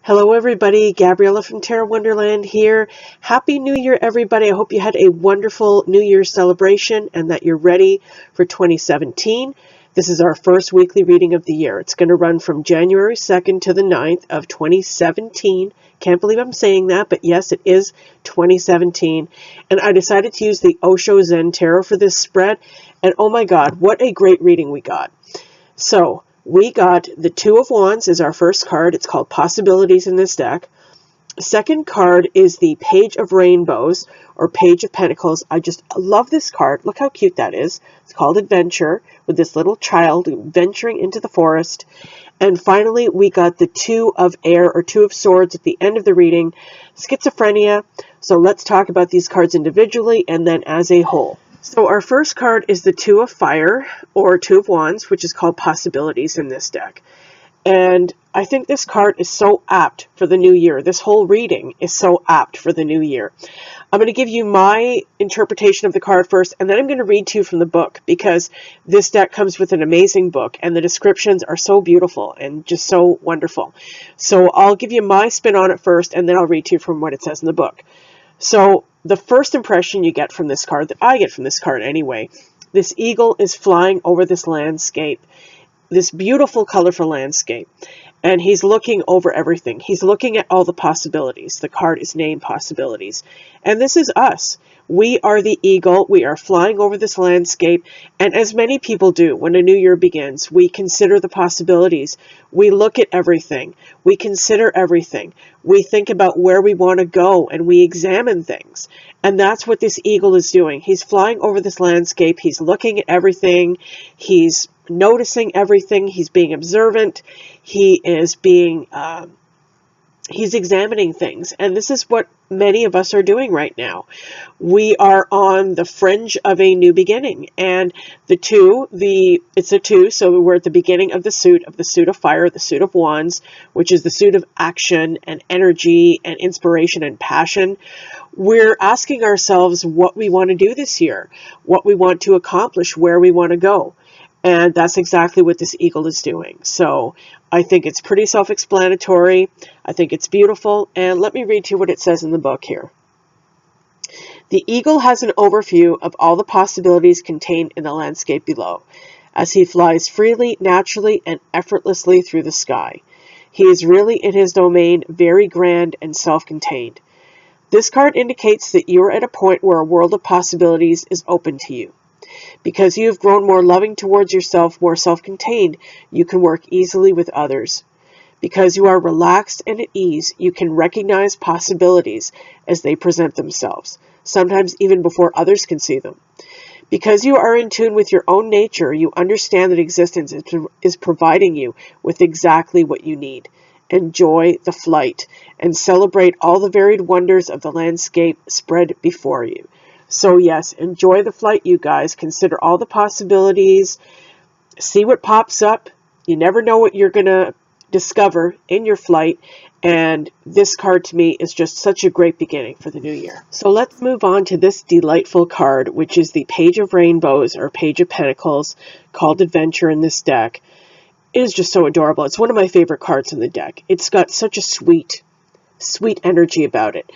Hello everybody, Gabriella from Tarot Wonderland here. Happy New Year everybody. I hope you had a wonderful New Year's celebration and that you're ready for 2017. This is our first weekly reading of the year. It's going to run from January 2nd to the 9th of 2017. Can't believe I'm saying that, but yes, it is 2017. And I decided to use the Osho Zen Tarot for this spread. And oh my God, what a great reading we got. So, we got the Two of Wands as our first card. It's called Possibilities in this deck. Second card is the Page of Rainbows or Page of Pentacles. I just love this card. Look how cute that is. It's called Adventure with this little child venturing into the forest. And finally, we got the Two of Air or Two of Swords at the end of the reading, Schizophrenia. So let's talk about these cards individually and then as a whole. So our first card is the Two of Fire, or Two of Wands, which is called Possibilities in this deck. And I think this card is so apt for the new year. This whole reading is so apt for the new year. I'm going to give you my interpretation of the card first, and then I'm going to read to you from the book, because this deck comes with an amazing book, and the descriptions are so beautiful and just so wonderful. So I'll give you my spin on it first, and then I'll read to you from what it says in the book. So the first impression you get from this card, that I get from this card anyway, this eagle is flying over this landscape, this beautiful, colorful landscape, and he's looking over everything. He's looking at all the possibilities. The card is named Possibilities. And this is us. We are the eagle. We are flying over this landscape. And as many people do when a new year begins, we consider the possibilities. We look at everything. We consider everything. We think about where we want to go and we examine things. And that's what this eagle is doing. He's flying over this landscape. He's looking at everything. He's noticing everything. He's being observant. He is being, he's examining things. And this is what many of us are doing right now. We are on the fringe of a new beginning. And it's a two, so we're at the beginning of the suit of fire, the suit of wands, which is the suit of action and energy and inspiration and passion. We're asking ourselves what we want to do this year, what we want to accomplish, where we want to go. And that's exactly what this eagle is doing. So I think it's pretty self-explanatory. I think it's beautiful. And let me read to you what it says in the book here. The eagle has an overview of all the possibilities contained in the landscape below, as he flies freely, naturally, and effortlessly through the sky. He is really in his domain, very grand and self-contained. This card indicates that you are at a point where a world of possibilities is open to you. Because you have grown more loving towards yourself, more self-contained, you can work easily with others. Because you are relaxed and at ease, you can recognize possibilities as they present themselves, sometimes even before others can see them. Because you are in tune with your own nature, you understand that existence is providing you with exactly what you need. Enjoy the flight and celebrate all the varied wonders of the landscape spread before you. So yes, enjoy the flight, you guys. Consider all the possibilities. See what pops up. You never know what you're going to discover in your flight. And this card to me is just such a great beginning for the new year. So let's move on to this delightful card, which is the Page of Rainbows or Page of Pentacles, called Adventure in this deck. It is just so adorable. It's one of my favorite cards in the deck. It's got such a sweet energy about it.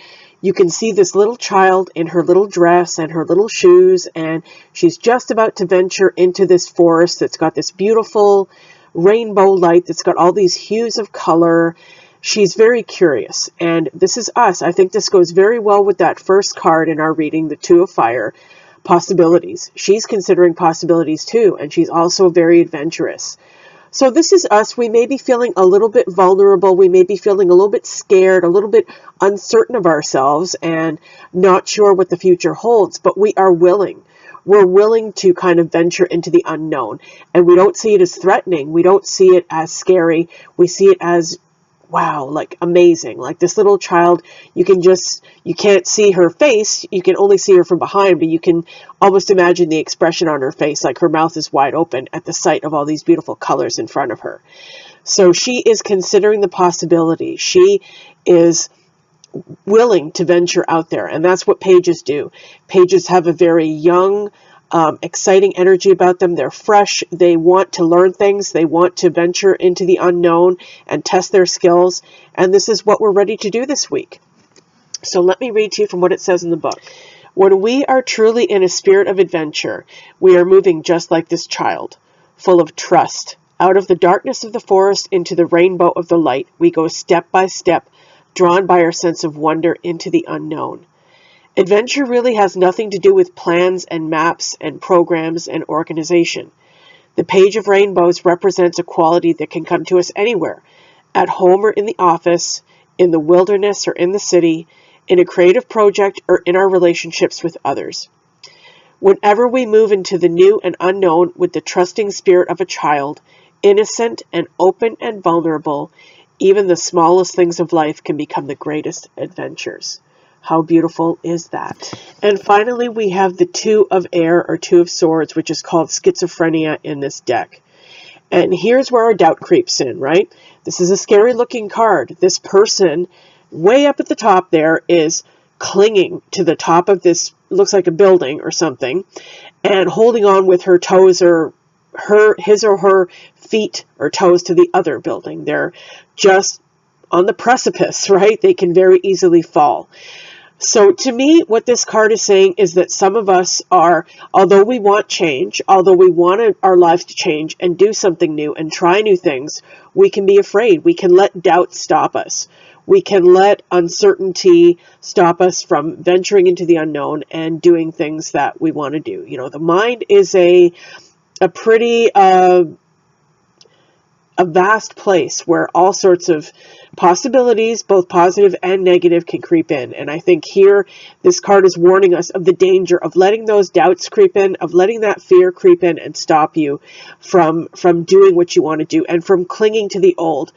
You can see this little child in her little dress and her little shoes, and she's just about to venture into this forest that's got this beautiful rainbow light that's got all these hues of color. She's very curious, and this is us. I think this goes very well with that first card in our reading, the Two of Fire, Possibilities. She's considering possibilities too, and she's also very adventurous. So this is us. We may be feeling a little bit vulnerable. We may be feeling a little bit scared, a little bit uncertain of ourselves and not sure what the future holds, but we are willing. We're willing to kind of venture into the unknown, and we don't see it as threatening. We don't see it as scary. We see it as, wow, like amazing. Like this little child, you can't see her face. You can only see her from behind, but you can almost imagine the expression on her face, like her mouth is wide open at the sight of all these beautiful colors in front of her. So she is considering the possibility. She is willing to venture out there, and that's what pages do. Pages have a very young exciting energy about them. They're fresh. They want to learn things. They want to venture into the unknown and test their skills. And this is what we're ready to do this week. So let me read to you from what it says in the book. When we are truly in a spirit of adventure, we are moving just like this child, full of trust. Out of the darkness of the forest into the rainbow of the light, we go step by step, drawn by our sense of wonder into the unknown. Adventure really has nothing to do with plans and maps and programs and organization. The page of rainbows represents a quality that can come to us anywhere, at home or in the office, in the wilderness or in the city, in a creative project or in our relationships with others. Whenever we move into the new and unknown with the trusting spirit of a child, innocent and open and vulnerable, even the smallest things of life can become the greatest adventures. How beautiful is that? And finally, we have the Two of Air or Two of Swords, which is called Schizophrenia in this deck. And here's where our doubt creeps in, right? This is a scary looking card. This person way up at the top there is clinging to the top of this, looks like a building or something, and holding on with her toes or his or her feet or toes to the other building. They're just on the precipice, right? They can very easily fall. So to me, what this card is saying is that some of us are, although we want change, although we want our lives to change and do something new and try new things, we can be afraid. We can let doubt stop us. We can let uncertainty stop us from venturing into the unknown and doing things that we want to do. You know, the mind is a pretty a vast place where all sorts of possibilities, both positive and negative, can creep in. And I think here, this card is warning us of the danger of letting those doubts creep in, of letting that fear creep in and stop you from doing what you want to do and from clinging to the old.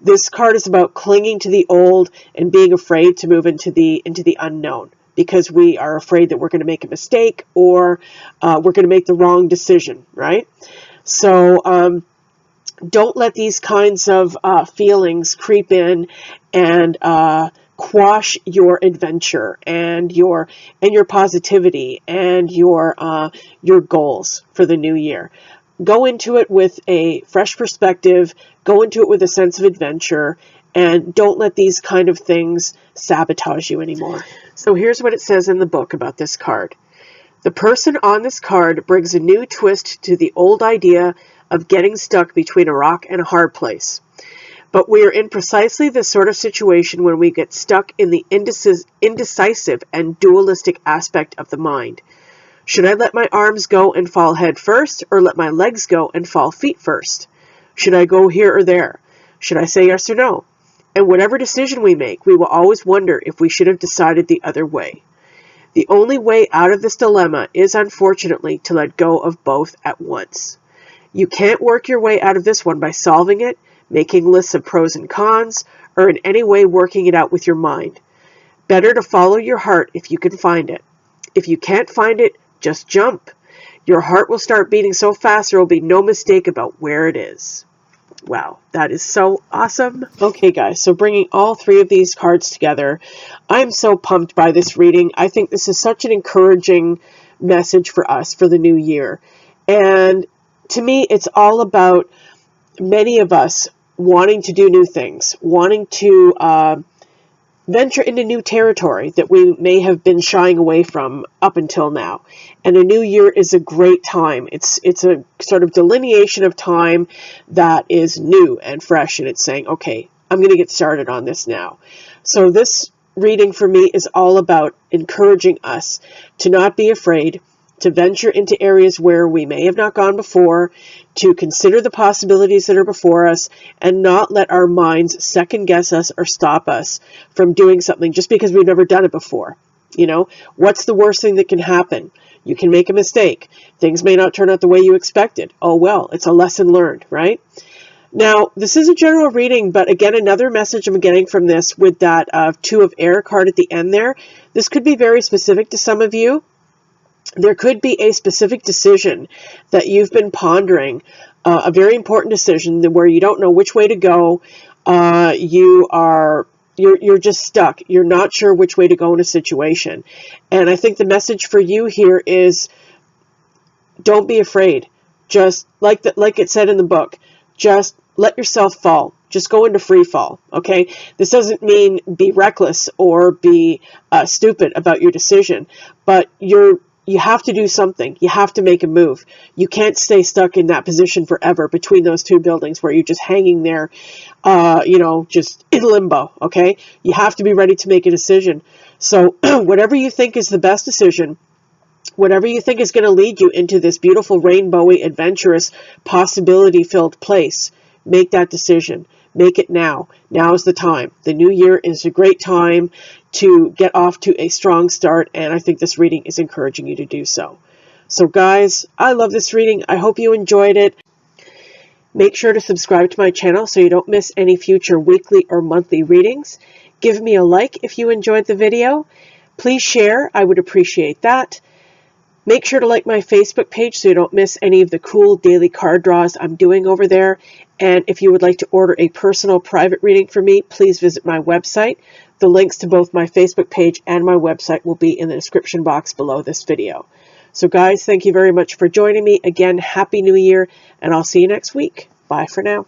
This card is about clinging to the old and being afraid to move into the unknown, because we are afraid that we're going to make a mistake or we're going to make the wrong decision, right? So don't let these kinds of feelings creep in and quash your adventure and your positivity and your goals for the new year. Go into it with a fresh perspective, go into it with a sense of adventure, and don't let these kind of things sabotage you anymore. So here's what it says in the book about this card. The person on this card brings a new twist to the old idea of getting stuck between a rock and a hard place. But we are in precisely the sort of situation when we get stuck in the indecisive and dualistic aspect of the mind. Should I let my arms go and fall head first, or let my legs go and fall feet first? Should I go here or there? Should I say yes or no? And whatever decision we make, we will always wonder if we should have decided the other way. The only way out of this dilemma is, unfortunately, to let go of both at once. You can't work your way out of this one by solving it, making lists of pros and cons, or in any way working it out with your mind. Better to follow your heart if you can find it. If you can't find it, just jump. Your heart will start beating so fast there will be no mistake about where it is. Wow, that is so awesome. Okay, guys, so bringing all three of these cards together, I'm so pumped by this reading. I think this is such an encouraging message for us for the new year. And to me, it's all about many of us wanting to do new things, wanting to venture into new territory that we may have been shying away from up until now. And a new year is a great time. It's a sort of delineation of time that is new and fresh, and it's saying, okay, I'm going to get started on this now. So this reading for me is all about encouraging us to not be afraid, to venture into areas where we may have not gone before, to consider the possibilities that are before us, and not let our minds second guess us or stop us from doing something just because we've never done it before. You know, what's the worst thing that can happen? You can make a mistake. Things may not turn out the way you expected. Oh well, it's a lesson learned, right? Now, this is a general reading, but again, another message I'm getting from this with that Two of Air card at the end there, this could be very specific to some of you. There could be a specific decision that you've been pondering, a very important decision where you don't know which way to go. You're just stuck. You're not sure which way to go in a situation. And I think the message for you here is don't be afraid. Just like it said in the book, just let yourself fall. Just go into free fall, okay? This doesn't mean be reckless or be stupid about your decision, but you have to do something. You have to make a move. You can't stay stuck in that position forever between those two buildings where you're just hanging there, just in limbo, okay? You have to be ready to make a decision. So whatever you think is the best decision, whatever you think is going to lead you into this beautiful, rainbowy, adventurous, possibility-filled place, make that decision. Make it now. Now is the time. The new year is a great time to get off to a strong start, and I think this reading is encouraging you to do so. So guys, I love this reading. I hope you enjoyed it. Make sure to subscribe to my channel so you don't miss any future weekly or monthly readings. Give me a like if you enjoyed the video. Please share. I would appreciate that. Make sure to like my Facebook page so you don't miss any of the cool daily card draws I'm doing over there. And if you would like to order a personal private reading from me, please visit my website. The links to both my Facebook page and my website will be in the description box below this video. So guys, thank you very much for joining me. Again, Happy New Year, and I'll see you next week. Bye for now.